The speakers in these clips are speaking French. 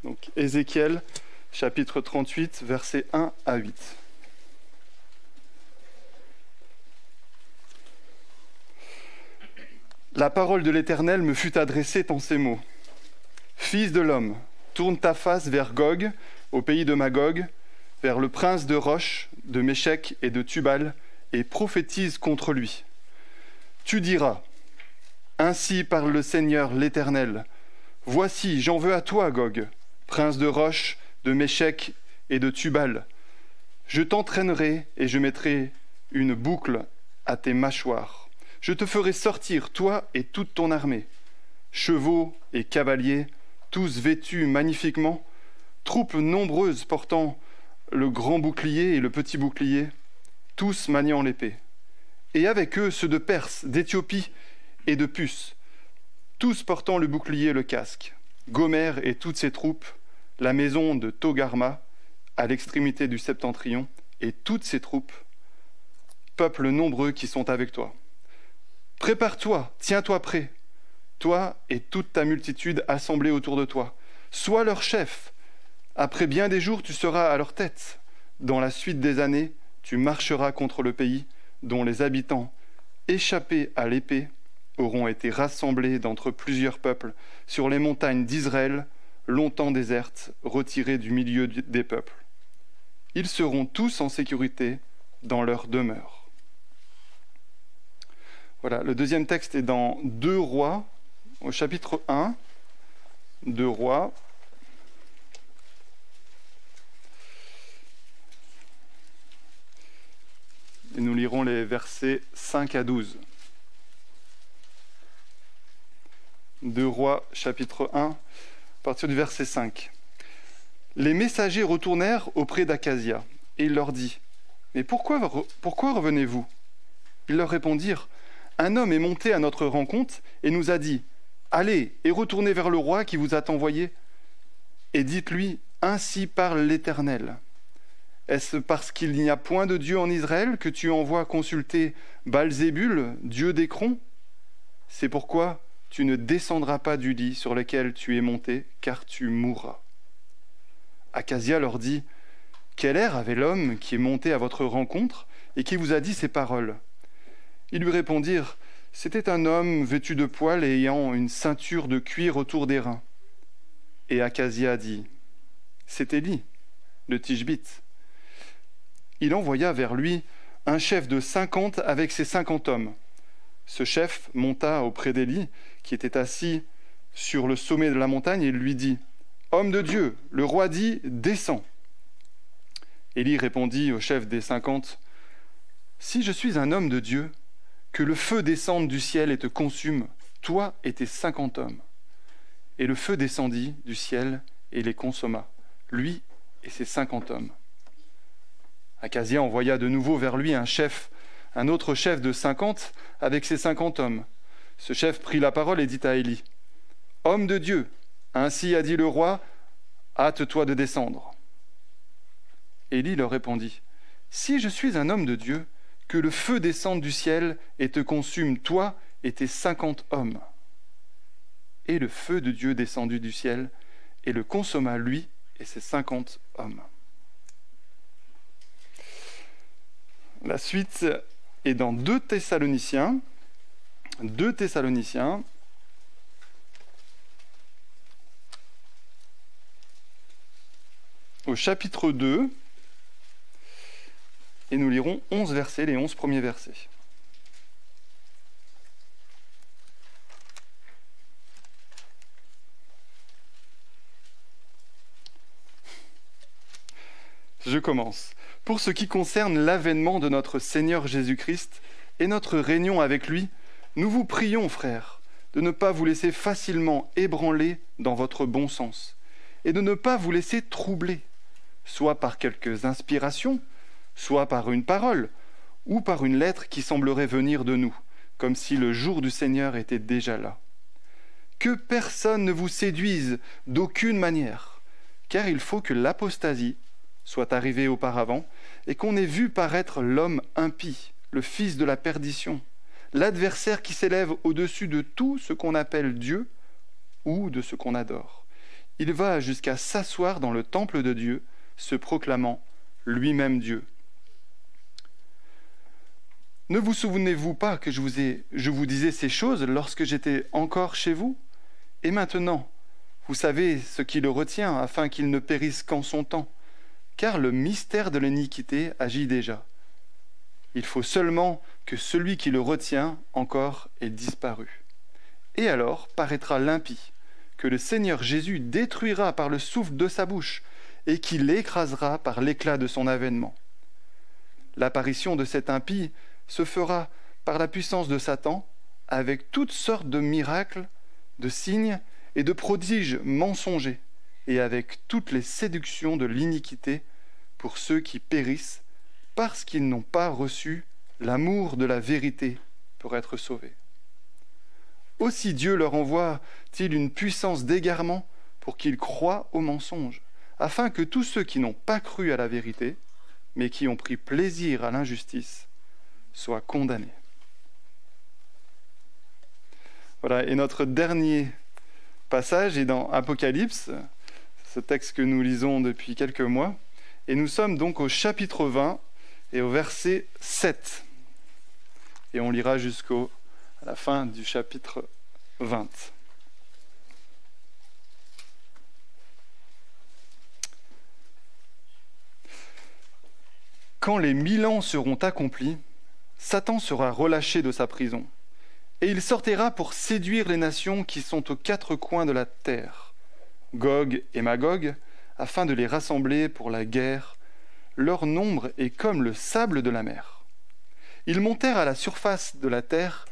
Donc Ézéchiel, chapitre 38, versets 1 à 8. La parole de l'Éternel me fut adressée en ces mots. Fils de l'homme, tourne ta face vers Gog, au pays de Magog, vers le prince de Roche, de Méchec et de Tubal, et prophétise contre lui. Tu diras, ainsi parle le Seigneur l'Éternel, voici, j'en veux à toi, Gog, prince de Roche, de Méchec et de Tubal. Je t'entraînerai et je mettrai une boucle à tes mâchoires. Je te ferai sortir, toi et toute ton armée, chevaux et cavaliers, tous vêtus magnifiquement, troupes nombreuses portant le grand bouclier et le petit bouclier, tous maniant l'épée. Et avec eux ceux de Perse, d'Éthiopie et de Pus, tous portant le bouclier et le casque. Gomer et toutes ses troupes, la maison de Togarma, à l'extrémité du septentrion, et toutes ses troupes, peuples nombreux qui sont avec toi. Prépare-toi, tiens-toi prêt, toi et toute ta multitude assemblée autour de toi. Sois leur chef. Après bien des jours, tu seras à leur tête. Dans la suite des années, tu marcheras contre le pays dont les habitants, échappés à l'épée, auront été rassemblés d'entre plusieurs peuples sur les montagnes d'Israël, longtemps désertes, retirées du milieu des peuples. Ils seront tous en sécurité dans leur demeure. Voilà, le deuxième texte est dans 2 Rois, au chapitre 1, 2 Rois. Et nous lirons les versets 5 à 12. 2 Rois, chapitre 1, à partir du verset 5. Les messagers retournèrent auprès d'Akazia, et il leur dit, « Mais pourquoi revenez-vous » Ils leur répondirent, « Un homme est monté à notre rencontre et nous a dit, « Allez et retournez vers le roi qui vous a envoyé, et dites-lui, ainsi parle l'Éternel. Est-ce parce qu'il n'y a point de Dieu en Israël que tu envoies consulter Baal-Zébul, dieu d'Écron? C'est pourquoi tu ne descendras pas du lit sur lequel tu es monté, car tu mourras. » Akazia leur dit, « Quel air avait l'homme qui est monté à votre rencontre et qui vous a dit ces paroles ?» Ils lui répondirent, « C'était un homme vêtu de poils et ayant une ceinture de cuir autour des reins. » Et Akazia dit, « C'est Élie, le Tishbite. » Il envoya vers lui un chef de 50 avec ses 50 hommes. Ce chef monta auprès d'Élie, qui était assis sur le sommet de la montagne, et lui dit, « Homme de Dieu, le roi dit, descends. » Élie répondit au chef des 50, « Si je suis un homme de Dieu, que le feu descende du ciel et te consume, toi et tes 50 hommes. » Et le feu descendit du ciel et les consomma, lui et ses 50 hommes. Akazia envoya de nouveau vers lui un autre chef de 50 avec ses 50 hommes. Ce chef prit la parole et dit à Élie, « Homme de Dieu, ainsi a dit le roi, hâte-toi de descendre. » Élie leur répondit, « Si je suis un homme de Dieu, que le feu descende du ciel et te consume, toi et tes 50 hommes. » Et le feu de Dieu descendit du ciel et le consomma, lui et ses 50 hommes. La suite est dans 2 Thessaloniciens. 2 Thessaloniciens. Au chapitre 2. Et nous lirons 11 versets, les 11 premiers versets. Je commence. Pour ce qui concerne l'avènement de notre Seigneur Jésus-Christ et notre réunion avec lui, nous vous prions, frères, de ne pas vous laisser facilement ébranler dans votre bon sens et de ne pas vous laisser troubler, soit par quelques inspirations, soit par une parole, ou par une lettre qui semblerait venir de nous, comme si le jour du Seigneur était déjà là. Que personne ne vous séduise d'aucune manière, car il faut que l'apostasie soit arrivée auparavant, et qu'on ait vu paraître l'homme impie, le fils de la perdition, l'adversaire qui s'élève au-dessus de tout ce qu'on appelle Dieu ou de ce qu'on adore. il va jusqu'à s'asseoir dans le temple de Dieu, se proclamant lui-même Dieu. Ne vous souvenez-vous pas que je vous disais ces choses lorsque j'étais encore chez vous? Et maintenant, vous savez ce qui le retient, afin qu'il ne périsse qu'en son temps, car le mystère de l'iniquité agit déjà. Il faut seulement que celui qui le retient encore ait disparu. Et alors paraîtra l'impie, que le Seigneur Jésus détruira par le souffle de sa bouche, et qui l'écrasera par l'éclat de son avènement. L'apparition de cet impie se fera par la puissance de Satan, avec toutes sortes de miracles, de signes et de prodiges mensongers, et avec toutes les séductions de l'iniquité pour ceux qui périssent, parce qu'ils n'ont pas reçu l'amour de la vérité pour être sauvés. Aussi Dieu leur envoie-t-il une puissance d'égarement pour qu'ils croient au mensonge, afin que tous ceux qui n'ont pas cru à la vérité, mais qui ont pris plaisir à l'injustice, soient condamnés. Voilà, et notre dernier passage est dans Apocalypse, ce texte que nous lisons depuis quelques mois, et nous sommes donc au chapitre 20 et au verset 7. Et on lira jusqu'à la fin du chapitre 20. Quand les 1000 ans seront accomplis, Satan sera relâché de sa prison, et il sortira pour séduire les nations qui sont aux 4 coins de la terre, Gog et Magog, afin de les rassembler pour la guerre. Leur nombre est comme le sable de la mer. Ils montèrent à la surface de la terre,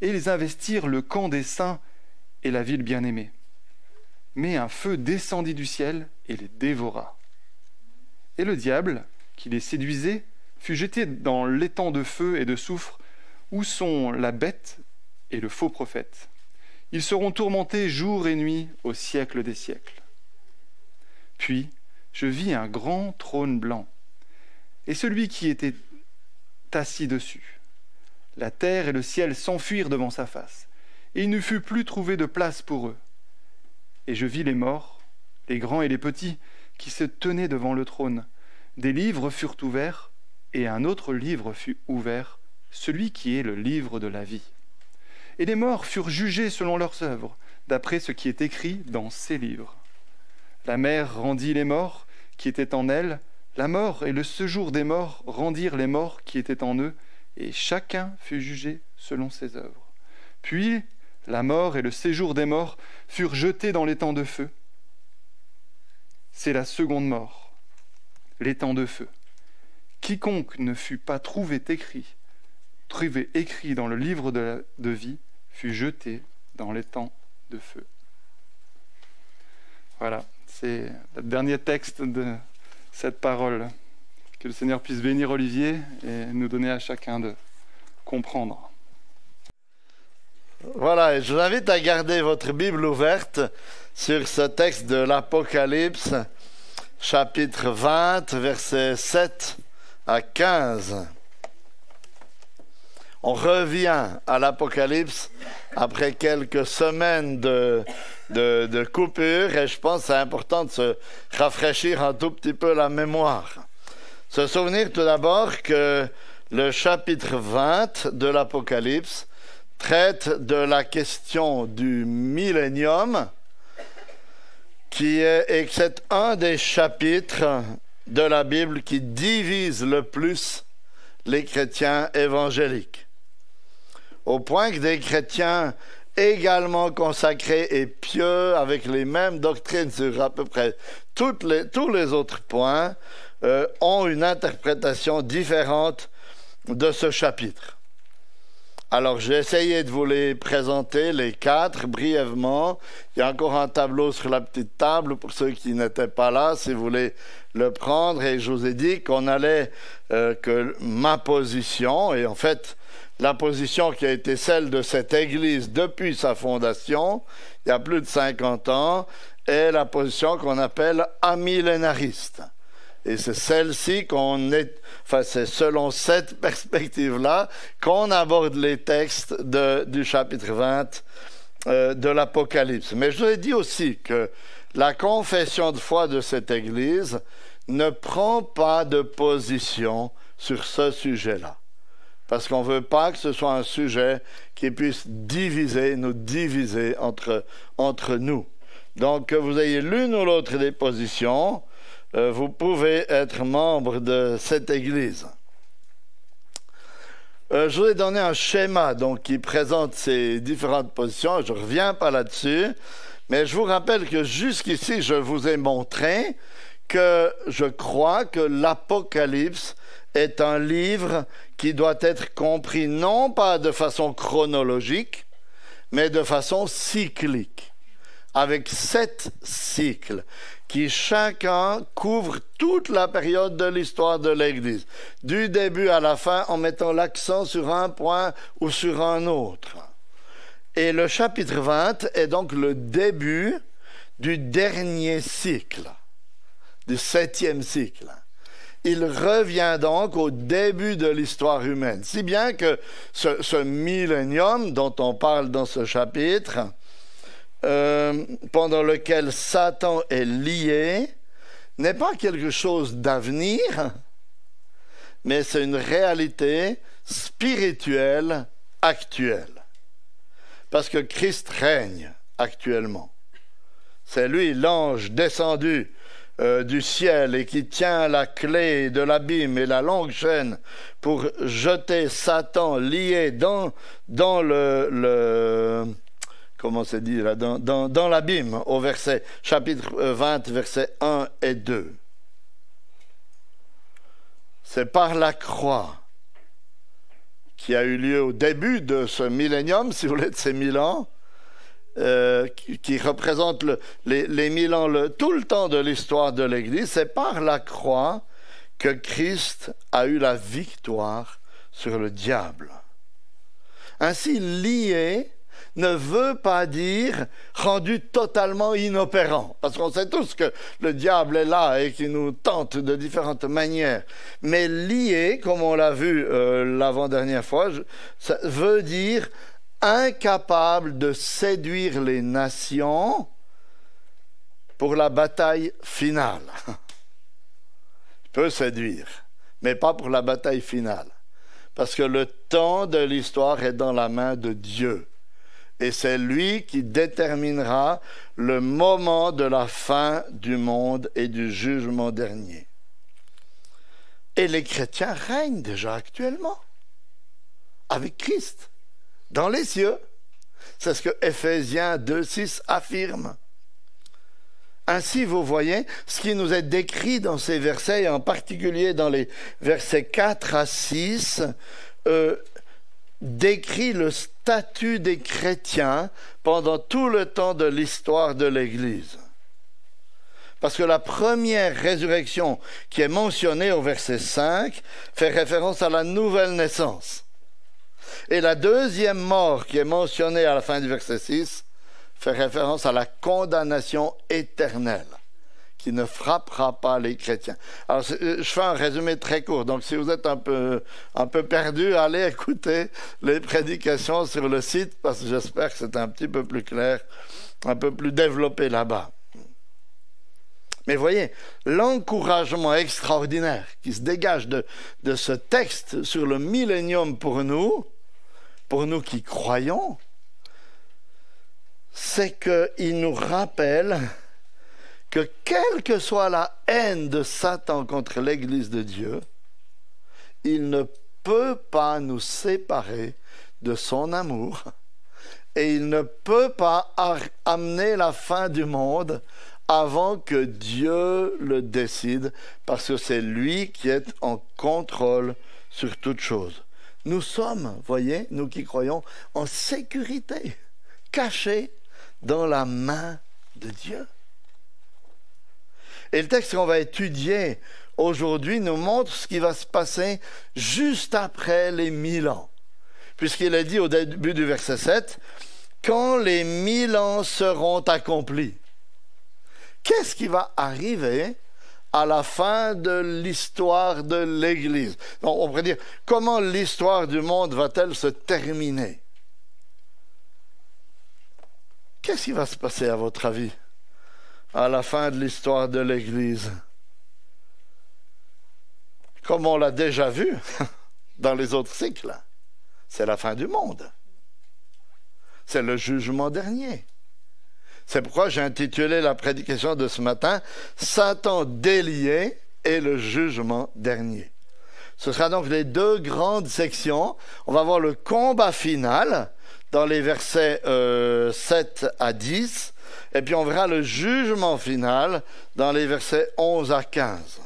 et ils investirent le camp des saints et la ville bien-aimée. Mais un feu descendit du ciel et les dévora. Et le diable, qui les séduisait, fut jeté dans l'étang de feu et de soufre, où sont la bête et le faux prophète. Ils seront tourmentés jour et nuit au siècle des siècles. Puis je vis un grand trône blanc, et celui qui était assis dessus. La terre et le ciel s'enfuirent devant sa face, et il ne fut plus trouvé de place pour eux. Et je vis les morts, les grands et les petits, qui se tenaient devant le trône. Des livres furent ouverts, et un autre livre fut ouvert, celui qui est le livre de la vie. Et les morts furent jugés selon leurs œuvres, d'après ce qui est écrit dans ces livres. La mer rendit les morts qui étaient en elle, la mort et le séjour des morts rendirent les morts qui étaient en eux, et chacun fut jugé selon ses œuvres. Puis la mort et le séjour des morts furent jetés dans l'étang de feu. C'est la seconde mort, l'étang de feu. Quiconque ne fut pas trouvé écrit dans le livre de vie fut jeté dans l'étang de feu. Voilà, c'est le dernier texte de cette parole. Que le Seigneur puisse bénir Olivier et nous donner à chacun de comprendre. Voilà, et je vous invite à garder votre Bible ouverte sur ce texte de l'Apocalypse, chapitre 20, versets 7 à 15. On revient à l'Apocalypse après quelques semaines de coupure, et je pense que c'est important de se rafraîchir un tout petit peu la mémoire. Se souvenir tout d'abord que le chapitre 20 de l'Apocalypse traite de la question du millénium, et que c'est un des chapitres de la Bible qui divise le plus les chrétiens évangéliques. Au point que des chrétiens également consacrés et pieux, avec les mêmes doctrines sur à peu près tous les autres points, ont une interprétation différente de ce chapitre. Alors, j'ai essayé de vous les présenter, les 4, brièvement. Il y a encore un tableau sur la petite table pour ceux qui n'étaient pas là, si vous voulez le prendre. Et je vous ai dit qu'on allait, que ma position, et en fait, la position qui a été celle de cette Église depuis sa fondation, il y a plus de 50 ans, est la position qu'on appelle amillénariste. Et c'est celle-ci c'est selon cette perspective-là qu'on aborde les textes du chapitre 20 de l'Apocalypse. Mais je vous ai dit aussi que la confession de foi de cette Église ne prend pas de position sur ce sujet-là. Parce qu'on ne veut pas que ce soit un sujet qui puisse nous diviser entre nous. Donc, que vous ayez l'une ou l'autre des positions, vous pouvez être membre de cette Église. Je vous ai donné un schéma qui présente ces différentes positions. Je ne reviens pas là-dessus, mais je vous rappelle que jusqu'ici, je vous ai montré que je crois que l'Apocalypse est un livre qui doit être compris non pas de façon chronologique, mais de façon cyclique, avec 7 cycles qui chacun couvre toute la période de l'histoire de l'Église, du début à la fin, en mettant l'accent sur un point ou sur un autre. Et le chapitre 20 est donc le début du dernier cycle, du 7e cycle. Il revient donc au début de l'histoire humaine, si bien que ce millénium dont on parle dans ce chapitre, pendant lequel Satan est lié, n'est pas quelque chose d'avenir, mais c'est une réalité spirituelle actuelle. Parce que Christ règne actuellement. C'est lui l'ange descendu du ciel et qui tient la clé de l'abîme et la longue chaîne pour jeter Satan lié dans le comment c'est dit là, dans l'abîme, au chapitre 20, versets 1 et 2. C'est par la croix qui a eu lieu au début de ce millénium, si vous voulez, de ces 1000 ans, qui représente les 1000 ans, tout le temps de l'histoire de l'Église. C'est par la croix que Christ a eu la victoire sur le diable. Ainsi, lié ne veut pas dire rendu totalement inopérant, parce qu'on sait tous que le diable est là et qu'il nous tente de différentes manières. Mais lié, comme on l'a vu l'avant-dernière fois, ça veut dire incapable de séduire les nations pour la bataille finale. Il peut séduire, mais pas pour la bataille finale, parce que le temps de l'histoire est dans la main de Dieu. Et c'est lui qui déterminera le moment de la fin du monde et du jugement dernier. Et les chrétiens règnent déjà actuellement avec Christ dans les cieux. C'est ce que Éphésiens 2,6 affirme. Ainsi, vous voyez, ce qui nous est décrit dans ces versets, et en particulier dans les versets 4 à 6, décrit le statut des chrétiens pendant tout le temps de l'histoire de l'Église. Parce que la première résurrection qui est mentionnée au verset 5 fait référence à la nouvelle naissance. Et la deuxième mort qui est mentionnée à la fin du verset 6 fait référence à la condamnation éternelle qui ne frappera pas les chrétiens. Alors, je fais un résumé très court. Donc, si vous êtes un peu perdu, allez écouter les prédications sur le site, parce que j'espère que c'est un petit peu plus clair, un peu plus développé là-bas. Mais voyez, l'encouragement extraordinaire qui se dégage de ce texte sur le millénium pour nous qui croyons, c'est qu'il nous rappelle que quelle que soit la haine de Satan contre l'Église de Dieu, il ne peut pas nous séparer de son amour et il ne peut pas amener la fin du monde avant que Dieu le décide, parce que c'est lui qui est en contrôle sur toute chose. Nous sommes, voyez, nous qui croyons, en sécurité, cachés dans la main de Dieu. Et le texte qu'on va étudier aujourd'hui nous montre ce qui va se passer juste après les 1000 ans. Puisqu'il est dit au début du verset 7, « Quand les 1000 ans seront accomplis ». Qu'est-ce qui va arriver à la fin de l'histoire de l'Église? Donc, on pourrait dire, comment l'histoire du monde va-t-elle se terminer? Qu'est-ce qui va se passer à votre avis? à la fin de l'histoire de l'Église. Comme on l'a déjà vu dans les autres cycles, c'est la fin du monde. C'est le jugement dernier. C'est pourquoi j'ai intitulé la prédication de ce matin « Satan délié et le jugement dernier ». Ce sera donc les deux grandes sections. On va voir le combat final dans les versets 7 à 10, et puis on verra le jugement final dans les versets 11 à 15.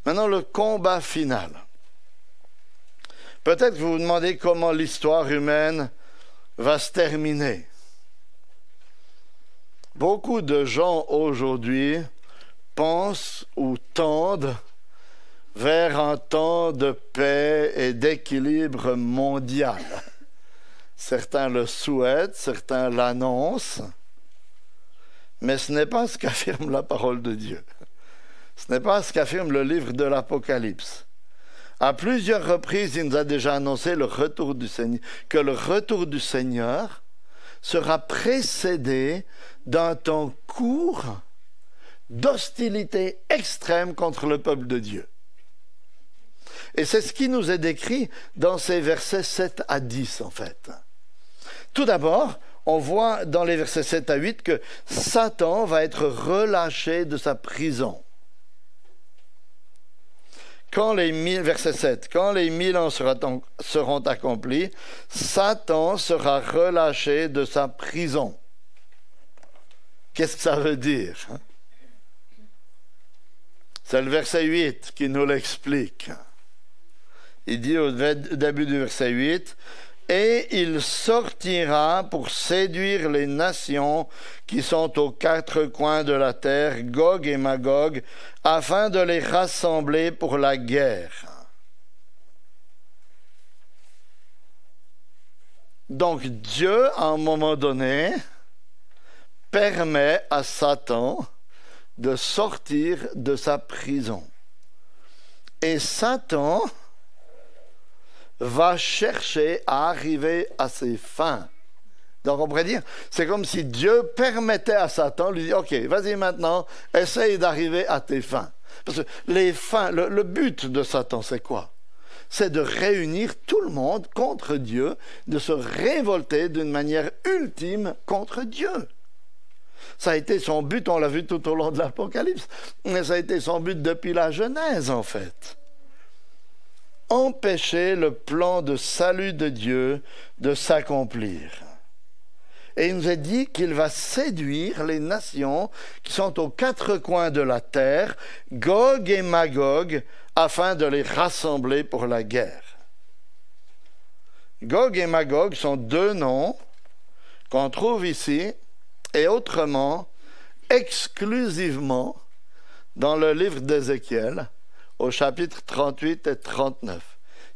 Maintenant, le combat final. Peut-être que vous vous demandez comment l'histoire humaine va se terminer. Beaucoup de gens aujourd'hui pensent ou tendent vers un temps de paix et d'équilibre mondial. Certains le souhaitent, certains l'annoncent, mais ce n'est pas ce qu'affirme la parole de Dieu. Ce n'est pas ce qu'affirme le livre de l'Apocalypse. À plusieurs reprises, il nous a déjà annoncé le retour du Seigneur, que le retour du Seigneur sera précédé d'un temps court d'hostilité extrême contre le peuple de Dieu. Et c'est ce qui nous est décrit dans ces versets 7 à 10, en fait. Tout d'abord, on voit dans les versets 7 à 8 que Satan va être relâché de sa prison. Verset 7, quand les 1000 ans seront accomplis, Satan sera relâché de sa prison. Qu'est-ce que ça veut dire? C'est le verset 8 qui nous l'explique. Il dit au début du verset 8, « Et il sortira pour séduire les nations qui sont aux quatre coins de la terre, Gog et Magog, afin de les rassembler pour la guerre. » Donc Dieu, à un moment donné, permet à Satan de sortir de sa prison. Et Satan va chercher à arriver à ses fins. Donc on pourrait dire, c'est comme si Dieu permettait à Satan, lui dit, ok, vas-y maintenant, essaye d'arriver à tes fins. Parce que les fins, le but de Satan, c'est quoi? C'est de réunir tout le monde contre Dieu, de se révolter d'une manière ultime contre Dieu. Ça a été son but, on l'a vu tout au long de l'Apocalypse, mais ça a été son but depuis la Genèse, en fait. Empêcher le plan de salut de Dieu de s'accomplir. Et il nous est dit qu'il va séduire les nations qui sont aux quatre coins de la terre, Gog et Magog, afin de les rassembler pour la guerre. Gog et Magog sont deux noms qu'on trouve ici et autrement, exclusivement, dans le livre d'Ézéchiel, au chapitre 38 et 39.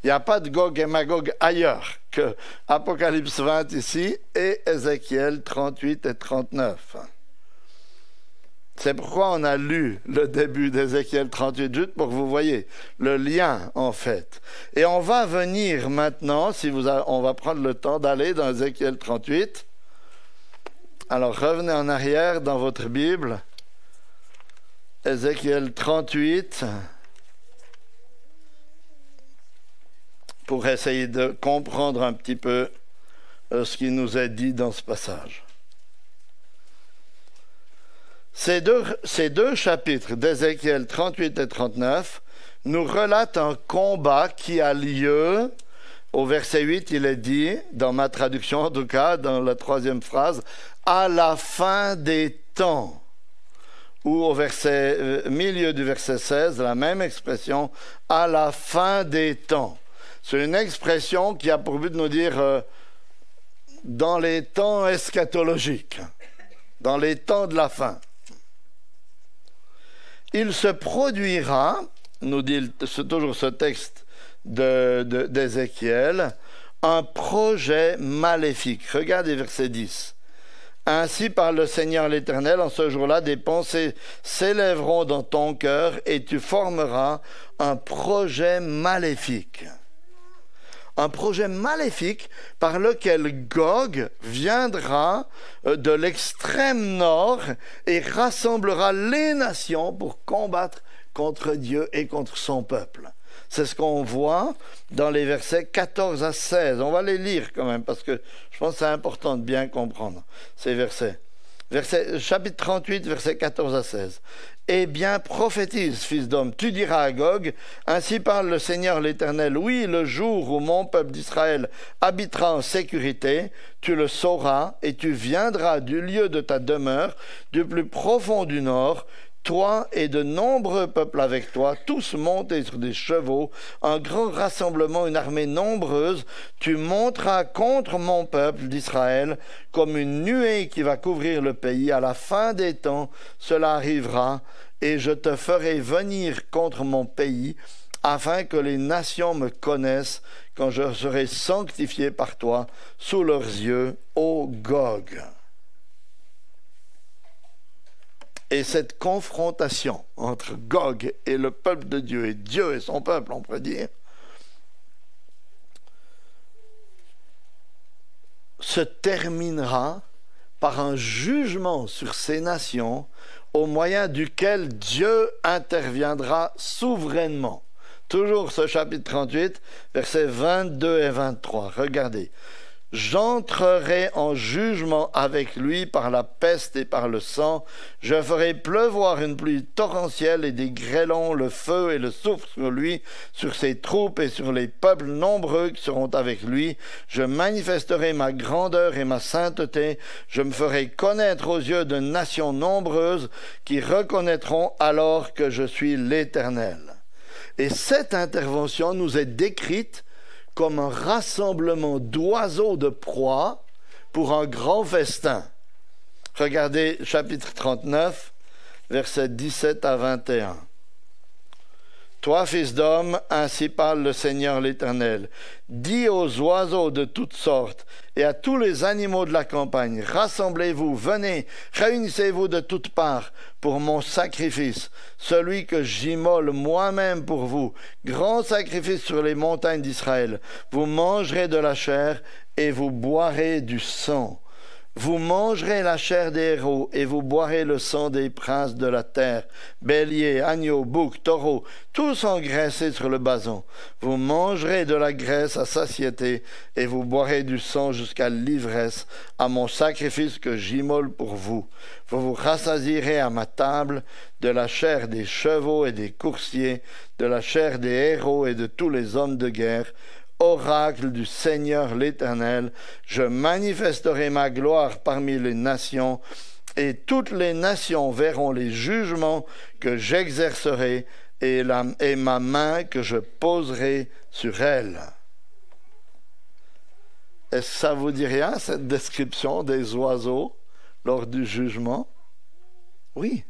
Il n'y a pas de Gog et Magog ailleurs que Apocalypse 20 ici et Ézéchiel 38 et 39. C'est pourquoi on a lu le début d'Ézéchiel 38, juste pour que vous voyez le lien, en fait. Et on va venir maintenant, on va prendre le temps d'aller dans Ézéchiel 38. Alors, revenez en arrière dans votre Bible. Ézéchiel 38. Pour essayer de comprendre un petit peu ce qui nous est dit dans ce passage. Ces deux chapitres d'Ézéchiel 38 et 39 nous relatent un combat qui a lieu. Au verset 8, il est dit, dans ma traduction en tout cas, dans la troisième phrase, « à la fin des temps ». Ou au milieu du verset 16, la même expression, « à la fin des temps ». C'est une expression qui a pour but de nous dire dans les temps eschatologiques, dans les temps de la fin. Il se produira, nous dit toujours ce texte d'Ézéchiel, un projet maléfique. Regardez verset 10. Ainsi parle le Seigneur l'Éternel, en ce jour-là, des pensées s'élèveront dans ton cœur et tu formeras un projet maléfique. un projet maléfique par lequel Gog viendra de l'extrême nord et rassemblera les nations pour combattre contre Dieu et contre son peuple. C'est ce qu'on voit dans les versets 14 à 16. On va les lire quand même parce que je pense que c'est important de bien comprendre ces versets. Chapitre 38, versets 14 à 16. « Eh bien, prophétise, fils d'homme, tu diras à Gog, ainsi parle le Seigneur l'Éternel, oui, le jour où mon peuple d'Israël habitera en sécurité, tu le sauras, et tu viendras du lieu de ta demeure, du plus profond du nord, toi et de nombreux peuples avec toi, tous montés sur des chevaux, un grand rassemblement, une armée nombreuse, tu monteras contre mon peuple d'Israël comme une nuée qui va couvrir le pays. À la fin des temps, cela arrivera, et je te ferai venir contre mon pays, afin que les nations me connaissent quand je serai sanctifié par toi sous leurs yeux, ô Gog. » Et cette confrontation entre Gog et le peuple de Dieu, et Dieu et son peuple, on pourrait dire, se terminera par un jugement sur ces nations au moyen duquel Dieu interviendra souverainement. Toujours ce chapitre 38, versets 22 et 23. Regardez. J'entrerai en jugement avec lui par la peste et par le sang. Je ferai pleuvoir une pluie torrentielle et des grêlons, le feu et le souffle sur lui, sur ses troupes et sur les peuples nombreux qui seront avec lui. Je manifesterai ma grandeur et ma sainteté. Je me ferai connaître aux yeux de nations nombreuses qui reconnaîtront alors que je suis l'Éternel. Et cette intervention nous est décrite comme un rassemblement d'oiseaux de proie pour un grand festin. Regardez chapitre 39, versets 17 à 21. Toi, fils d'homme, ainsi parle le Seigneur l'Éternel. Dis aux oiseaux de toutes sortes et à tous les animaux de la campagne, rassemblez-vous, venez, réunissez-vous de toutes parts pour mon sacrifice, celui que j'immole moi-même pour vous, grand sacrifice sur les montagnes d'Israël. Vous mangerez de la chair et vous boirez du sang. Vous mangerez la chair des héros et vous boirez le sang des princes de la terre, béliers, agneaux, boucs, taureaux, tous engraissés sur le basan. Vous mangerez de la graisse à satiété et vous boirez du sang jusqu'à l'ivresse, à mon sacrifice que j'immole pour vous. Vous vous rassasierez à ma table de la chair des chevaux et des coursiers, de la chair des héros et de tous les hommes de guerre. Oracle du Seigneur l'Éternel, je manifesterai ma gloire parmi les nations, et toutes les nations verront les jugements que j'exercerai et ma main que je poserai sur elles. Est-ce que ça vous dit rien, cette description des oiseaux lors du jugement? Oui.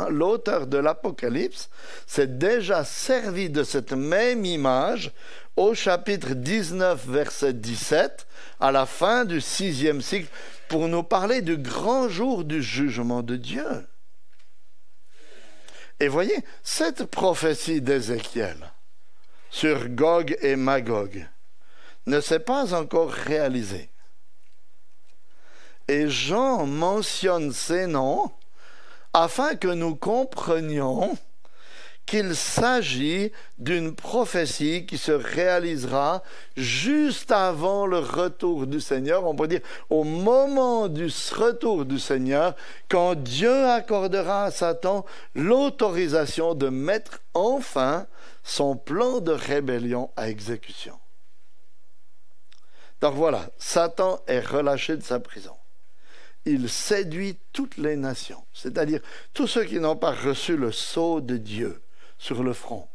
L'auteur de l'Apocalypse s'est déjà servi de cette même image au chapitre 19, verset 17, à la fin du 6e cycle, pour nous parler du grand jour du jugement de Dieu. Et voyez, cette prophétie d'Ézéchiel sur Gog et Magog ne s'est pas encore réalisée. Et Jean mentionne ces noms afin que nous comprenions qu'il s'agit d'une prophétie qui se réalisera juste avant le retour du Seigneur, on peut dire au moment du retour du Seigneur, quand Dieu accordera à Satan l'autorisation de mettre enfin son plan de rébellion à exécution. Donc voilà, Satan est relâché de sa prison. Il séduit toutes les nations, c'est-à-dire tous ceux qui n'ont pas reçu le sceau de Dieu sur le front.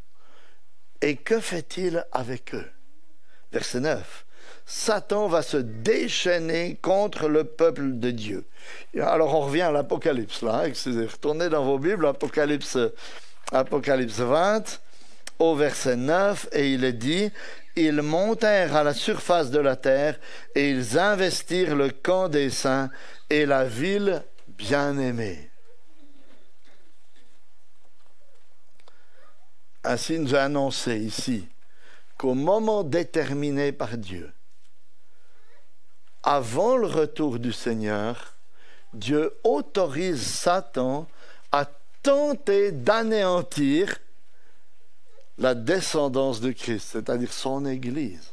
Et que fait-il avec eux? Verset 9. Satan va se déchaîner contre le peuple de Dieu. Alors on revient à l'Apocalypse, là. Retournez dans vos Bibles, Apocalypse 20, au verset 9, et il est dit: ils montèrent à la surface de la terre et ils investirent le camp des saints et la ville bien-aimée. Ainsi nous a annoncé ici qu'au moment déterminé par Dieu, avant le retour du Seigneur, Dieu autorise Satan à tenter d'anéantir la descendance de Christ, c'est-à-dire son Église.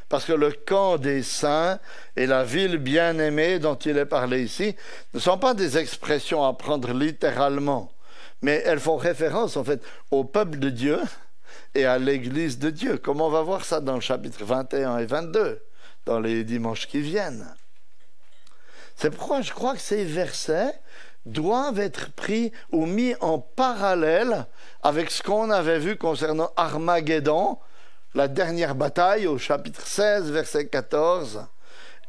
Parce que le camp des saints et la ville bien-aimée dont il est parlé ici ne sont pas des expressions à prendre littéralement, mais elles font référence en fait au peuple de Dieu et à l'Église de Dieu, comme on va voir ça dans le chapitre 21 et 22, dans les dimanches qui viennent. C'est pourquoi je crois que ces versets doivent être pris ou mis en parallèle avec ce qu'on avait vu concernant Armageddon, la dernière bataille au chapitre 16, verset 14,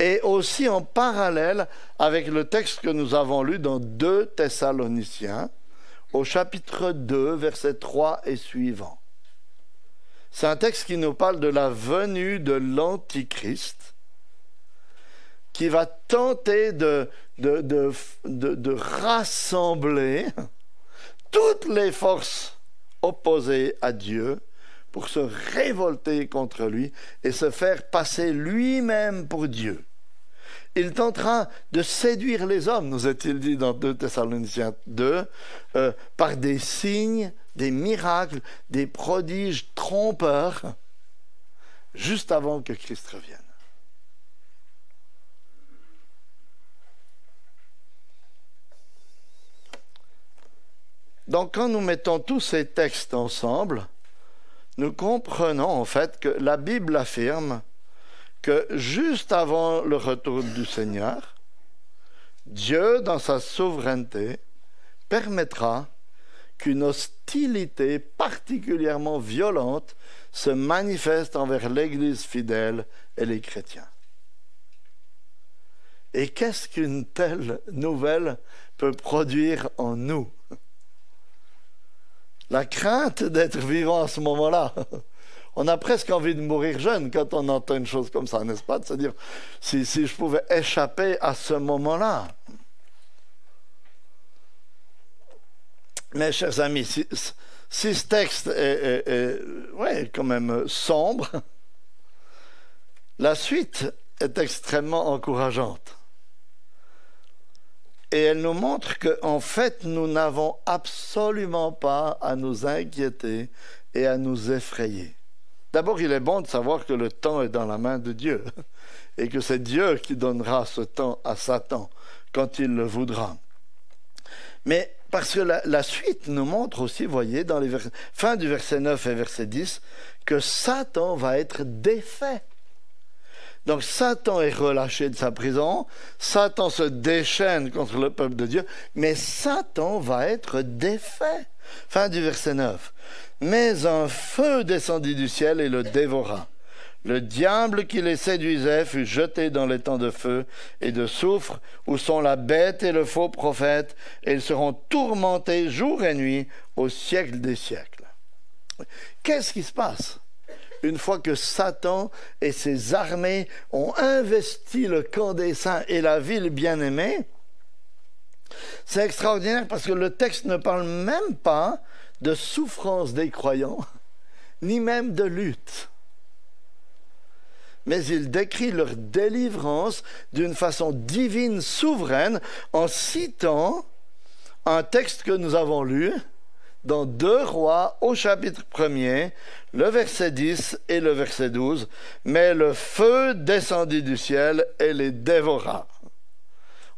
et aussi en parallèle avec le texte que nous avons lu dans 2 Thessaloniciens, au chapitre 2, verset 3 et suivant. C'est un texte qui nous parle de la venue de l'Antichrist, qui va tenter de rassembler toutes les forces opposées à Dieu pour se révolter contre lui et se faire passer lui-même pour Dieu. Il tentera de séduire les hommes, nous est-il dit dans 2 Thessaloniciens 2, par des signes, des miracles, des prodiges trompeurs, juste avant que Christ revienne. Donc, quand nous mettons tous ces textes ensemble, nous comprenons en fait que la Bible affirme que juste avant le retour du Seigneur, Dieu, dans sa souveraineté, permettra qu'une hostilité particulièrement violente se manifeste envers l'Église fidèle et les chrétiens. Et qu'est-ce qu'une telle nouvelle peut produire en nous? La crainte d'être vivant à ce moment-là. On a presque envie de mourir jeune quand on entend une chose comme ça, n'est-ce pas? De se dire, si je pouvais échapper à ce moment-là. Mes chers amis, si ce texte est quand même sombre, la suite est extrêmement encourageante. Et elle nous montre qu'en fait, nous n'avons absolument pas à nous inquiéter et à nous effrayer. D'abord, il est bon de savoir que le temps est dans la main de Dieu et que c'est Dieu qui donnera ce temps à Satan quand il le voudra. Mais parce que la suite nous montre aussi, voyez, dans les fin du verset 9 et verset 10, que Satan va être défait. Donc Satan est relâché de sa prison, Satan se déchaîne contre le peuple de Dieu, mais Satan va être défait. Fin du verset 9. Mais un feu descendit du ciel et le dévora. Le diable qui les séduisait fut jeté dans les temps de feu et de soufre, où sont la bête et le faux prophète, et ils seront tourmentés jour et nuit au siècle des siècles. Qu'est-ce qui se passe une fois que Satan et ses armées ont investi le camp des saints et la ville bien-aimée? C'est extraordinaire parce que le texte ne parle même pas de souffrance des croyants, ni même de lutte. Mais il décrit leur délivrance d'une façon divine, souveraine, en citant un texte que nous avons lu dans 2 Rois au chapitre 1er, le verset 10 et le verset 12. Mais le feu descendit du ciel et les dévora.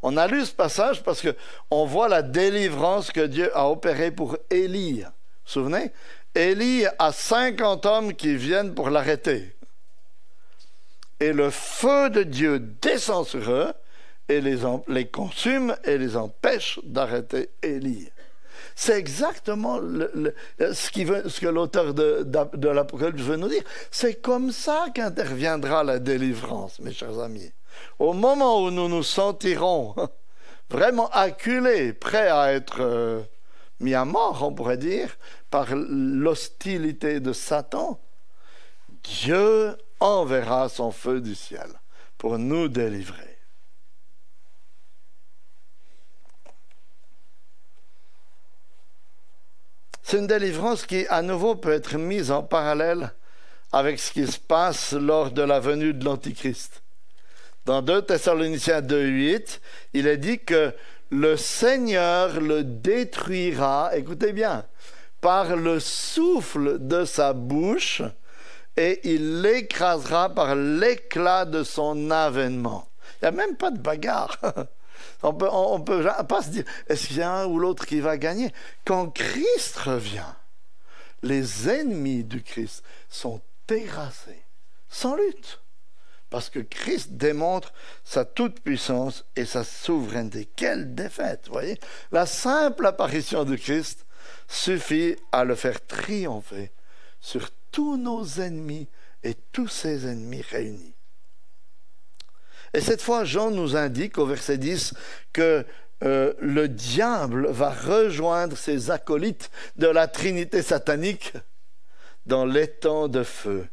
On a lu ce passage parce qu'on voit la délivrance que Dieu a opérée pour Élie. Vous vous souvenez? Élie a 50 hommes qui viennent pour l'arrêter. Et le feu de Dieu descend sur eux et les consume et les empêche d'arrêter Élie. C'est exactement ce que l'auteur de l'Apocalypse veut nous dire. C'est comme ça qu'interviendra la délivrance, mes chers amis. Au moment où nous nous sentirons vraiment acculés, prêts à être mis à mort, on pourrait dire, par l'hostilité de Satan, Dieu enverra son feu du ciel pour nous délivrer. C'est une délivrance qui, à nouveau, peut être mise en parallèle avec ce qui se passe lors de la venue de l'Antichrist. Dans 2 Thessaloniciens 2,8, il est dit que le Seigneur le détruira, écoutez bien, par le souffle de sa bouche, et il l'écrasera par l'éclat de son avènement. Il n'y a même pas de bagarre. On peut pas se dire, est-ce qu'il y a un ou l'autre qui va gagner? Quand Christ revient, les ennemis du Christ sont terrassés, sans lutte. Parce que Christ démontre sa toute-puissance et sa souveraineté. Quelle défaite, vous voyez? La simple apparition de Christ suffit à le faire triompher sur tous nos ennemis et tous ses ennemis réunis. Et cette fois, Jean nous indique au verset 10 que le diable va rejoindre ses acolytes de la Trinité satanique dans l'étang de feu,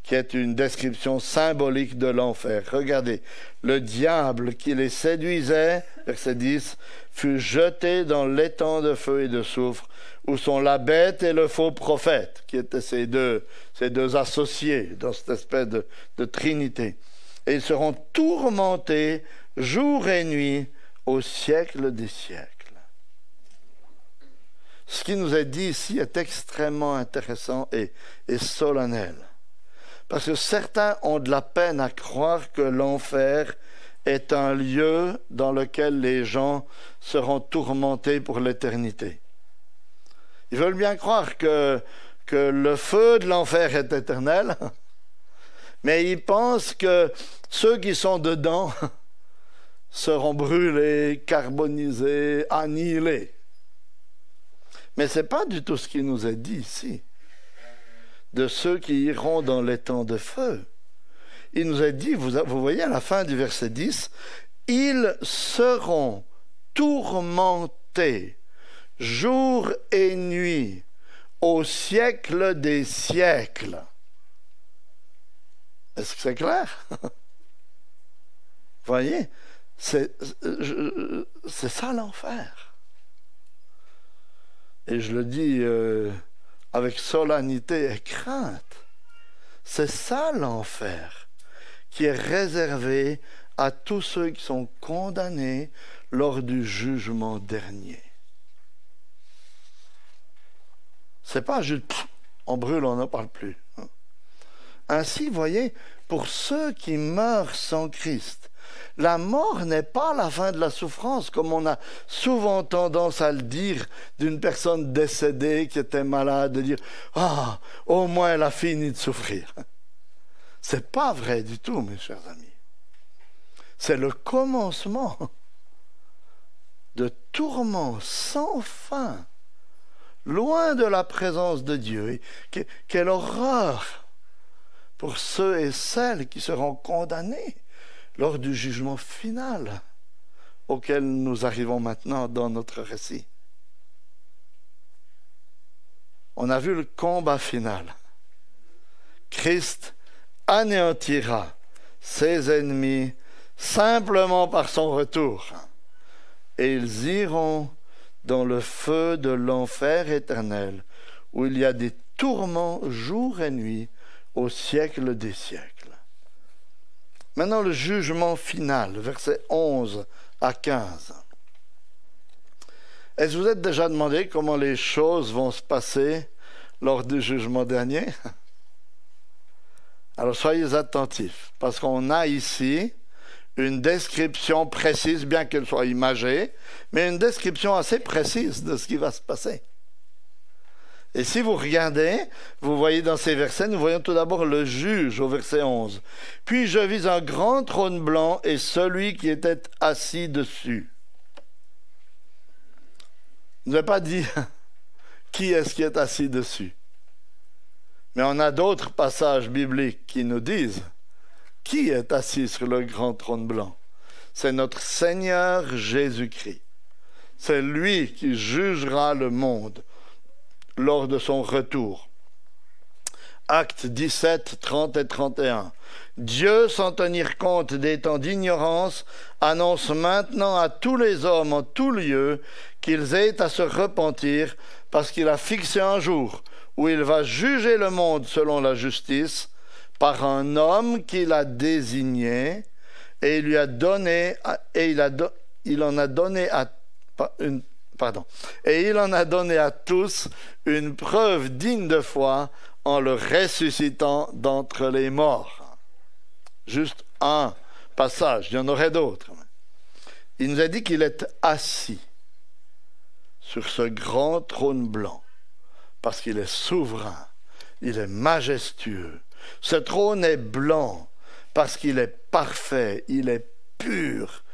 qui est une description symbolique de l'enfer. Regardez, le diable qui les séduisait, verset 10, fut jeté dans l'étang de feu et de soufre, où sont la bête et le faux prophète, qui étaient ces deux associés dans cette espèce de trinité. Et ils seront tourmentés jour et nuit au siècle des siècles. Ce qui nous est dit ici est extrêmement intéressant et solennel. Parce que certains ont de la peine à croire que l'enfer est un lieu dans lequel les gens seront tourmentés pour l'éternité. Ils veulent bien croire que le feu de l'enfer est éternel, mais ils pensent que ceux qui sont dedans seront brûlés, carbonisés, annihilés. Mais ce n'est pas du tout ce qui nous est dit ici. De ceux qui iront dans l'étang de feu. Il nous est dit, vous voyez à la fin du verset 10, ils seront tourmentés jour et nuit au siècle des siècles. Est-ce que c'est clair? Vous voyez, c'est ça l'enfer. Et je le dis avec solennité et crainte. C'est ça l'enfer qui est réservé à tous ceux qui sont condamnés lors du jugement dernier. C'est pas juste on brûle, on n'en parle plus. Ainsi, vous voyez, pour ceux qui meurent sans Christ, la mort n'est pas la fin de la souffrance, comme on a souvent tendance à le dire d'une personne décédée qui était malade, de dire « Ah, au moins elle a fini de souffrir ». C'est pas vrai du tout, mes chers amis. C'est le commencement de tourments sans fin, loin de la présence de Dieu. Et quelle horreur pour ceux et celles qui seront condamnés lors du jugement final auquel nous arrivons maintenant dans notre récit. On a vu le combat final. Christ anéantira ses ennemis simplement par son retour. Et ils iront dans le feu de l'enfer éternel, où il y a des tourments jour et nuit au siècle des siècles. Maintenant, le jugement final, versets 11 à 15. Est-ce que vous êtes déjà demandé comment les choses vont se passer lors du jugement dernier? Alors, soyez attentifs, parce qu'on a ici une description précise, bien qu'elle soit imagée, mais une description assez précise de ce qui va se passer. Et si vous regardez, vous voyez dans ces versets, nous voyons tout d'abord le juge au verset 11. « Puis je vis un grand trône blanc et celui qui était assis dessus. » Il ne nous a pas dit qui est-ce qui est assis dessus. Mais on a d'autres passages bibliques qui nous disent qui est assis sur le grand trône blanc. C'est notre Seigneur Jésus-Christ. C'est lui qui jugera le monde lors de son retour. Actes 17, 30 et 31. Dieu, sans tenir compte des temps d'ignorance, annonce maintenant à tous les hommes en tout lieu qu'ils aient à se repentir, parce qu'il a fixé un jour où il va juger le monde selon la justice par un homme qu'il a désigné, et il lui a donné, il en a donné à tous une preuve digne de foi en le ressuscitant d'entre les morts. Juste un passage, il y en aurait d'autres. Il nous a dit qu'il est assis sur ce grand trône blanc, parce qu'il est souverain, il est majestueux. Ce trône est blanc, parce qu'il est parfait, il est pur,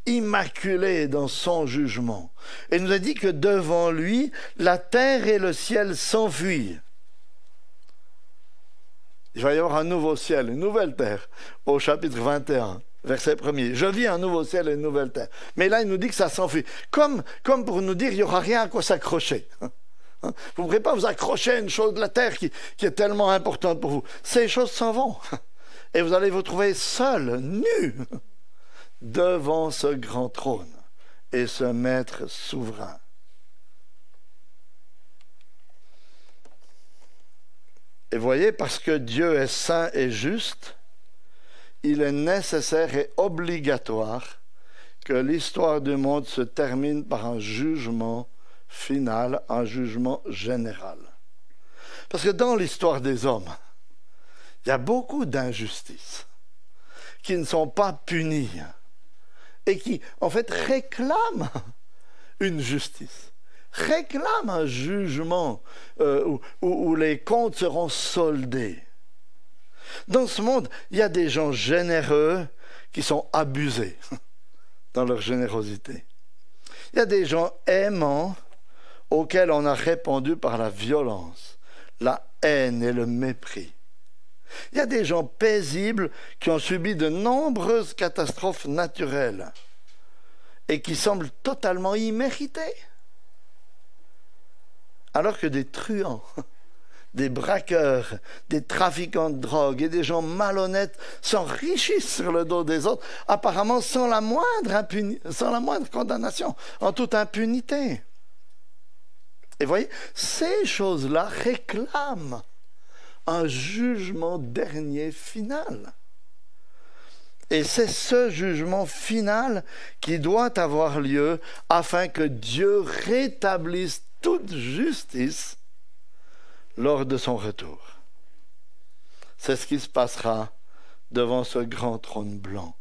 immaculé dans son jugement. Et il nous a dit que devant lui, la terre et le ciel s'enfuient. Il va y avoir un nouveau ciel, une nouvelle terre, au chapitre 21. Verset 1er. Je vis un nouveau ciel et une nouvelle terre. Mais là, il nous dit que ça s'enfuit. Comme pour nous dire, il n'y aura rien à quoi s'accrocher. Vous ne pourrez pas vous accrocher à une chose de la terre qui est tellement importante pour vous. Ces choses s'en vont. Et vous allez vous trouver seul, nu, devant ce grand trône et ce maître souverain. Et voyez, parce que Dieu est saint et juste, il est nécessaire et obligatoire que l'histoire du monde se termine par un jugement final, un jugement général. Parce que dans l'histoire des hommes, il y a beaucoup d'injustices qui ne sont pas punies et qui, en fait, réclament une justice, réclament un jugement où les comptes seront soldés. Dans ce monde, il y a des gens généreux qui sont abusés dans leur générosité. Il y a des gens aimants auxquels on a répondu par la violence, la haine et le mépris. Il y a des gens paisibles qui ont subi de nombreuses catastrophes naturelles et qui semblent totalement imméritées. Alors que des truands, des braqueurs, des trafiquants de drogue et des gens malhonnêtes s'enrichissent sur le dos des autres, apparemment sans la moindre condamnation, en toute impunité. Et voyez, ces choses-là réclament un jugement dernier final. Et c'est ce jugement final qui doit avoir lieu afin que Dieu rétablisse toute justice lors de son retour. C'est ce qui se passera devant ce grand trône blanc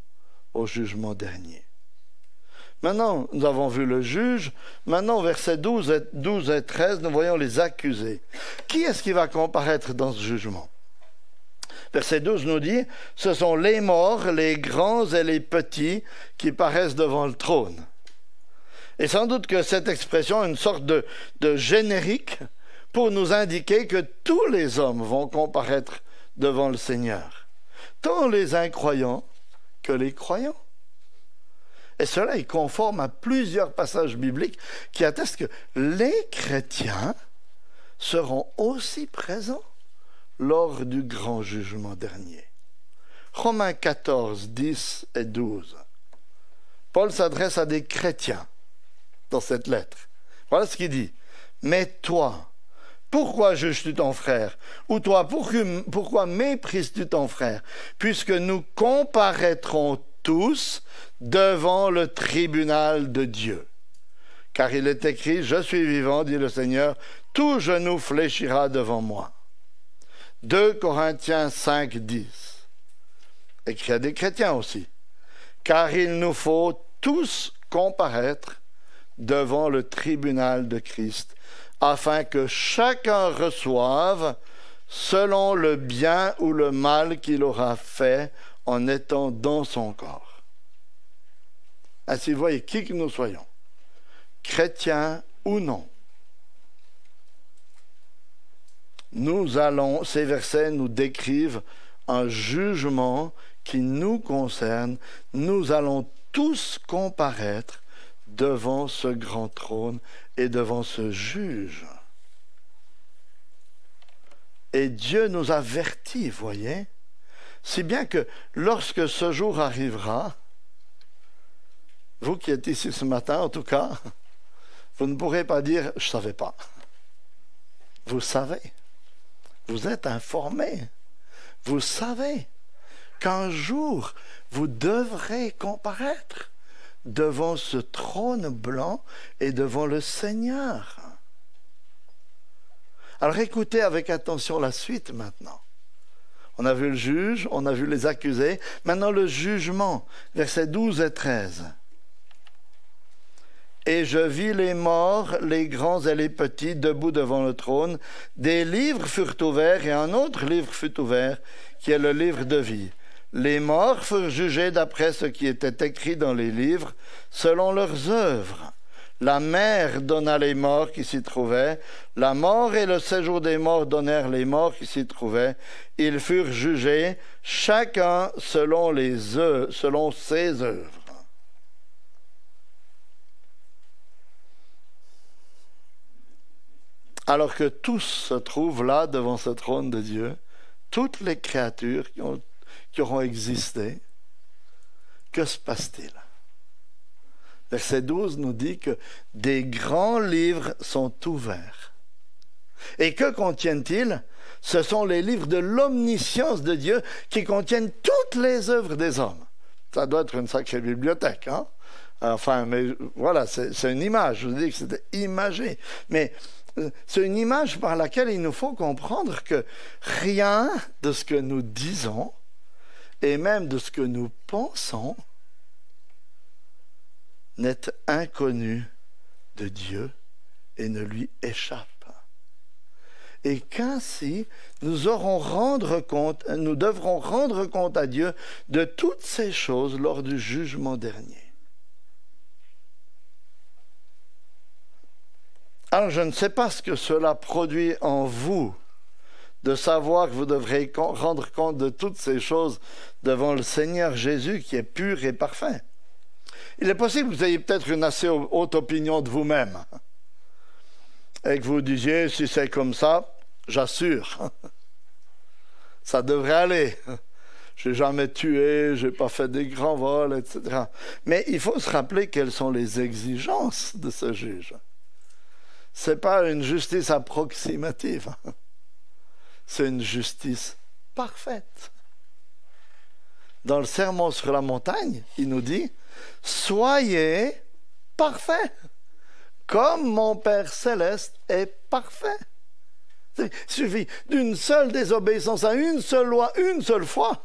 au jugement dernier. Maintenant, nous avons vu le juge. Maintenant, versets 12 et 13, nous voyons les accusés. Qui est-ce qui va comparaître dans ce jugement? Verset 12 nous dit, ce sont les morts, les grands et les petits qui paraissent devant le trône. Et sans doute que cette expression est une sorte de générique pour nous indiquer que tous les hommes vont comparaître devant le Seigneur, tant les incroyants que les croyants. Et cela est conforme à plusieurs passages bibliques qui attestent que les chrétiens seront aussi présents lors du grand jugement dernier. Romains 14, 10 et 12. Paul s'adresse à des chrétiens dans cette lettre. Voilà ce qu'il dit. « Mais toi, pourquoi juges-tu ton frère? Ou toi, pourquoi méprises-tu ton frère? Puisque nous comparaîtrons tous devant le tribunal de Dieu. Car il est écrit, je suis vivant, dit le Seigneur, tout genou fléchira devant moi. 2 Corinthiens 5, 10. Écrit à des chrétiens aussi. Car il nous faut tous comparaître devant le tribunal de Christ, afin que chacun reçoive selon le bien ou le mal qu'il aura fait en étant dans son corps. Ainsi, vous voyez, qui que nous soyons, chrétiens ou non, ces versets nous décrivent un jugement qui nous concerne. Nous allons tous comparaître devant ce grand trône et devant ce juge. Et Dieu nous avertit, voyez, si bien que lorsque ce jour arrivera, vous qui êtes ici ce matin, en tout cas, vous ne pourrez pas dire « je ne savais pas ». vous savez, vous êtes informés, vous savez qu'un jour, vous devrez comparaître devant ce trône blanc et devant le Seigneur. Alors écoutez avec attention la suite maintenant. On a vu le juge, on a vu les accusés, maintenant le jugement, versets 12 et 13. Et je vis les morts, les grands et les petits, debout devant le trône. Des livres furent ouverts et un autre livre fut ouvert, qui est le livre de vie. Les morts furent jugés d'après ce qui était écrit dans les livres, selon leurs œuvres. La mer donna les morts qui s'y trouvaient. La mort et le séjour des morts donnèrent les morts qui s'y trouvaient. Ils furent jugés, chacun selon ses œuvres. Alors que tous se trouvent là devant ce trône de Dieu, toutes les créatures qui auront existé, que se passe-t-il? Verset 12 nous dit que des grands livres sont ouverts. Et que contiennent-ils? Ce sont les livres de l'omniscience de Dieu qui contiennent toutes les œuvres des hommes. Ça doit être une sacrée bibliothèque, hein? Enfin, mais voilà, c'est une image. Je vous dis que c'était imagé. Mais c'est une image par laquelle il nous faut comprendre que rien de ce que nous disons et même de ce que nous pensons n'est inconnu de Dieu et ne lui échappe. Et qu'ainsi, nous devrons rendre compte à Dieu de toutes ces choses lors du jugement dernier. Alors, je ne sais pas ce que cela produit en vous, de savoir que vous devrez rendre compte de toutes ces choses devant le Seigneur Jésus qui est pur et parfait. Il est possible que vous ayez peut-être une assez haute opinion de vous-même et que vous disiez, si c'est comme ça, j'assure, ça devrait aller. Je n'ai jamais tué, je n'ai pas fait des grands vols, etc. Mais il faut se rappeler quelles sont les exigences de ce juge. Ce n'est pas une justice approximative, c'est une justice parfaite. Dans le Sermon sur la montagne, il nous dit « Soyez parfaits, comme mon Père céleste est parfait. » Il suffit d'une seule désobéissance à une seule loi, une seule fois,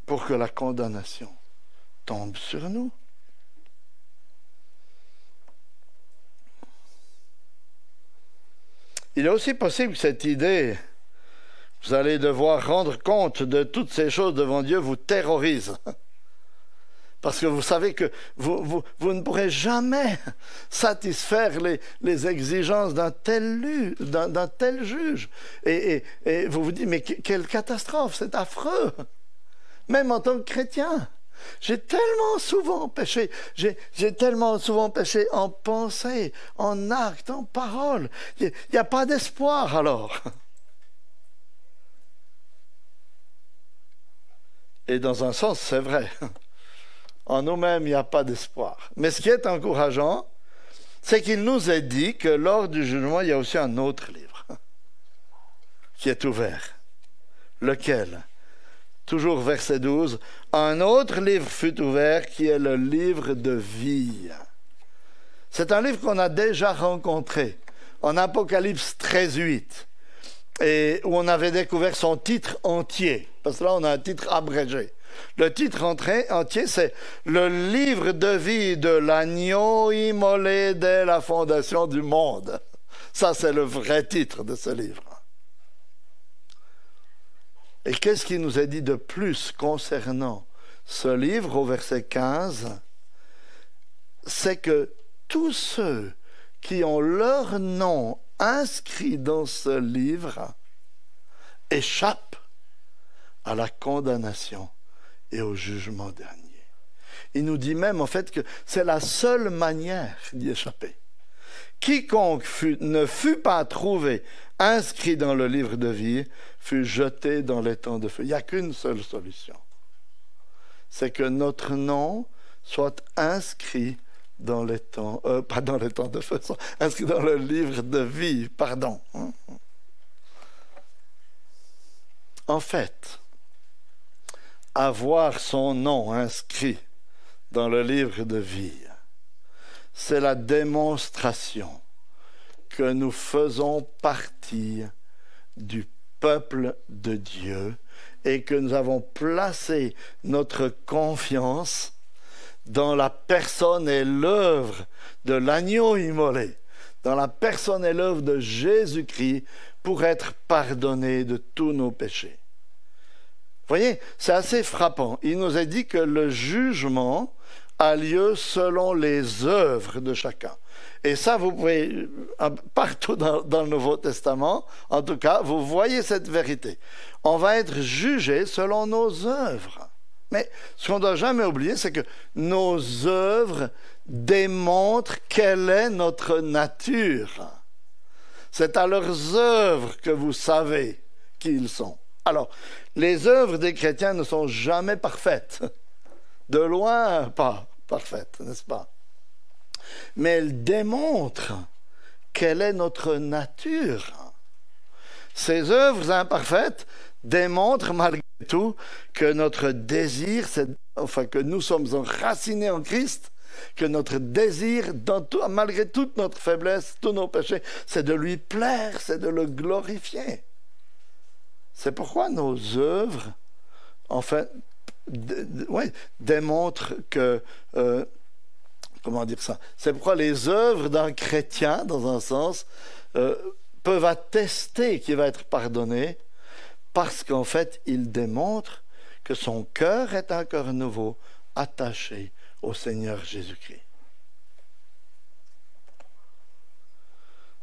pour que la condamnation tombe sur nous. Il est aussi possible que cette idée, vous allez devoir rendre compte de toutes ces choses devant Dieu, vous terrorise. Parce que vous savez que vous ne pourrez jamais satisfaire les exigences d'un tel juge. Et vous vous dites, mais quelle catastrophe, c'est affreux. Même en tant que chrétien. J'ai tellement souvent péché en pensée, en acte, en parole. Il n'y a pas d'espoir alors. Et dans un sens, c'est vrai. En nous-mêmes, il n'y a pas d'espoir. Mais ce qui est encourageant, c'est qu'il nous est dit que lors du jugement, il y a aussi un autre livre qui est ouvert. Lequel? Toujours verset 12. Un autre livre fut ouvert qui est le livre de vie. C'est un livre qu'on a déjà rencontré en Apocalypse 13:8 et où on avait découvert son titre entier. Parce que là, on a un titre abrégé. Le titre entier, c'est « Le livre de vie de l'agneau immolé dès la fondation du monde ». Ça, c'est le vrai titre de ce livre. Et qu'est-ce qui nous est dit de plus concernant ce livre au verset 15? C'est que tous ceux qui ont leur nom inscrit dans ce livre échappent à la condamnation et au jugement dernier. Il nous dit même en fait que c'est la seule manière d'y échapper. Quiconque ne fut pas trouvé inscrit dans le livre de vie fut jeté dans l'étang de feu. Il n'y a qu'une seule solution. C'est que notre nom soit inscrit dans les temps, pas dans les temps de feu, inscrits dans le livre de vie, pardon. En fait, avoir son nom inscrit dans le livre de vie, c'est la démonstration que nous faisons partie du peuple de Dieu et que nous avons placé notre confiance dans la personne et l'œuvre de l'agneau immolé, dans la personne et l'œuvre de Jésus-Christ pour être pardonnés de tous nos péchés. Vous voyez, c'est assez frappant. Il nous est dit que le jugement a lieu selon les œuvres de chacun. Et ça, vous pouvez, partout dans le Nouveau Testament, en tout cas, vous voyez cette vérité. On va être jugé selon nos œuvres. Mais ce qu'on ne doit jamais oublier, c'est que nos œuvres démontrent quelle est notre nature. C'est à leurs œuvres que vous savez qui ils sont. Alors, les œuvres des chrétiens ne sont jamais parfaites. De loin, pas parfaites, n'est-ce pas? Mais elles démontrent quelle est notre nature. Ces œuvres imparfaites démontrent malgré tout que notre désir, que nous sommes enracinés en Christ, que notre désir, malgré toute notre faiblesse, tous nos péchés, c'est de lui plaire, c'est de le glorifier. C'est pourquoi nos œuvres, en fait, démontrent que... comment dire ça? C'est pourquoi les œuvres d'un chrétien, dans un sens, peuvent attester qu'il va être pardonné, parce qu'en fait, il démontre que son cœur est un cœur nouveau, attaché au Seigneur Jésus-Christ.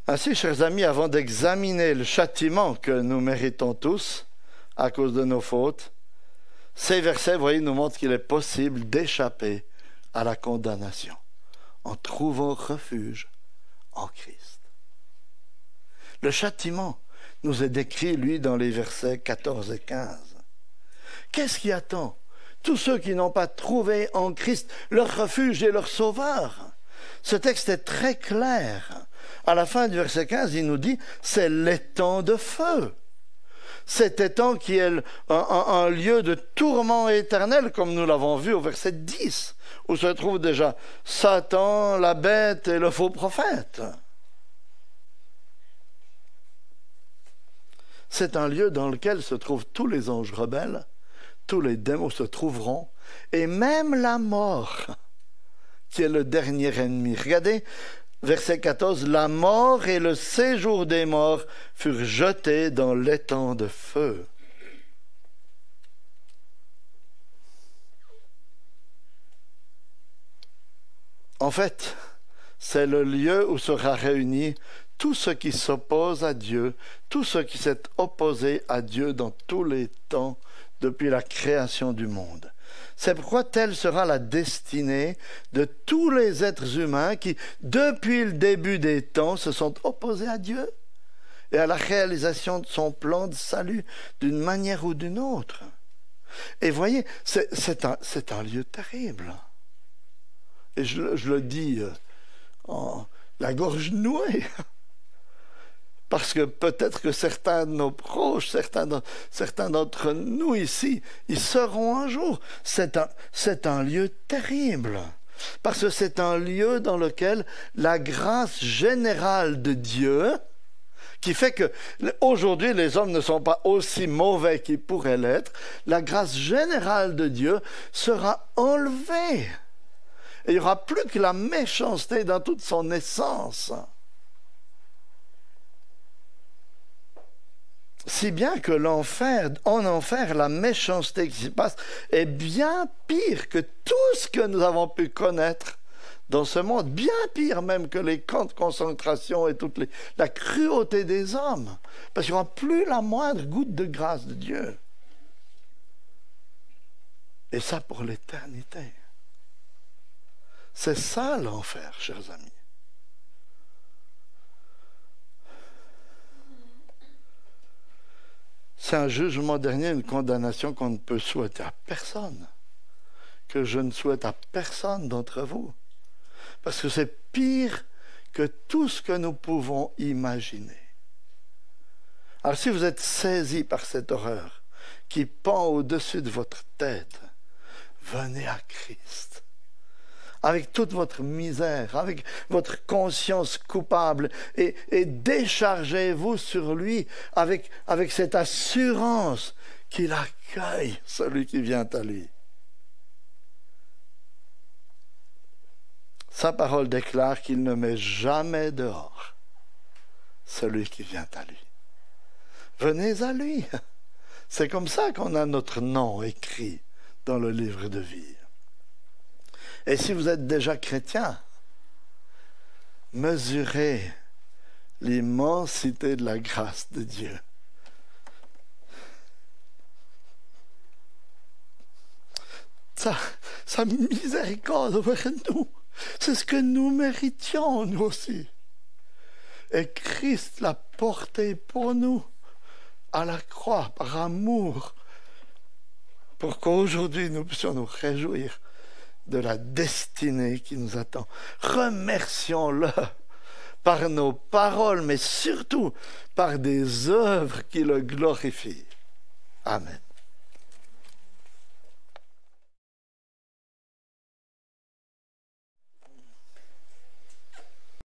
Ainsi, chers amis, avant d'examiner le châtiment que nous méritons tous à cause de nos fautes, ces versets, vous voyez, nous montrent qu'il est possible d'échapper à la condamnation en trouvant refuge en Christ. Le châtiment nous est décrit, lui, dans les versets 14 et 15. Qu'est-ce qui attend tous ceux qui n'ont pas trouvé en Christ leur refuge et leur sauveur? Ce texte est très clair. À la fin du verset 15, il nous dit « c'est l'étang de feu ». Cet étang qui est un lieu de tourment éternel, comme nous l'avons vu au verset 10, où se trouve déjà Satan, la bête et le faux prophète. C'est un lieu dans lequel se trouvent tous les anges rebelles, tous les démons se trouveront, et même la mort, qui est le dernier ennemi. Regardez, verset 14, « La mort et le séjour des morts furent jetés dans l'étang de feu. » En fait, c'est le lieu où sera réuni tout ce qui s'oppose à Dieu, tout ce qui s'est opposé à Dieu dans tous les temps depuis la création du monde. C'est pourquoi telle sera la destinée de tous les êtres humains qui, depuis le début des temps, se sont opposés à Dieu et à la réalisation de son plan de salut d'une manière ou d'une autre. Et voyez, c'est un lieu terrible. Et je le dis en la gorge nouée. Parce que peut-être que certains de nos proches, certains d'entre nous ici, ils seront un jour. C'est un lieu terrible. Parce que c'est un lieu dans lequel la grâce générale de Dieu, qui fait que aujourd'hui les hommes ne sont pas aussi mauvais qu'ils pourraient l'être, la grâce générale de Dieu sera enlevée. Et il n'y aura plus que la méchanceté dans toute son essence. Si bien que en enfer, la méchanceté qui s'y passe est bien pire que tout ce que nous avons pu connaître dans ce monde, bien pire même que les camps de concentration et toute la cruauté des hommes, parce qu'il n'y aura plus la moindre goutte de grâce de Dieu. Et ça pour l'éternité. C'est ça l'enfer, chers amis. C'est un jugement dernier, une condamnation qu'on ne peut souhaiter à personne, que je ne souhaite à personne d'entre vous. parce que c'est pire que tout ce que nous pouvons imaginer. Alors si vous êtes saisi par cette horreur qui pend au-dessus de votre tête, venez à Christ. Avec toute votre misère, avec votre conscience coupable, et déchargez-vous sur lui avec cette assurance qu'il accueille celui qui vient à lui. Sa parole déclare qu'il ne met jamais dehors celui qui vient à lui. Venez à lui. C'est comme ça qu'on a notre nom écrit dans le livre de vie. Et si vous êtes déjà chrétien, mesurez l'immensité de la grâce de Dieu. Sa miséricorde envers nous, c'est ce que nous méritions, nous aussi. Et Christ l'a porté pour nous à la croix, par amour, pour qu'aujourd'hui nous puissions nous réjouir de la destinée qui nous attend. Remercions-le par nos paroles, mais surtout par des œuvres qui le glorifient. Amen.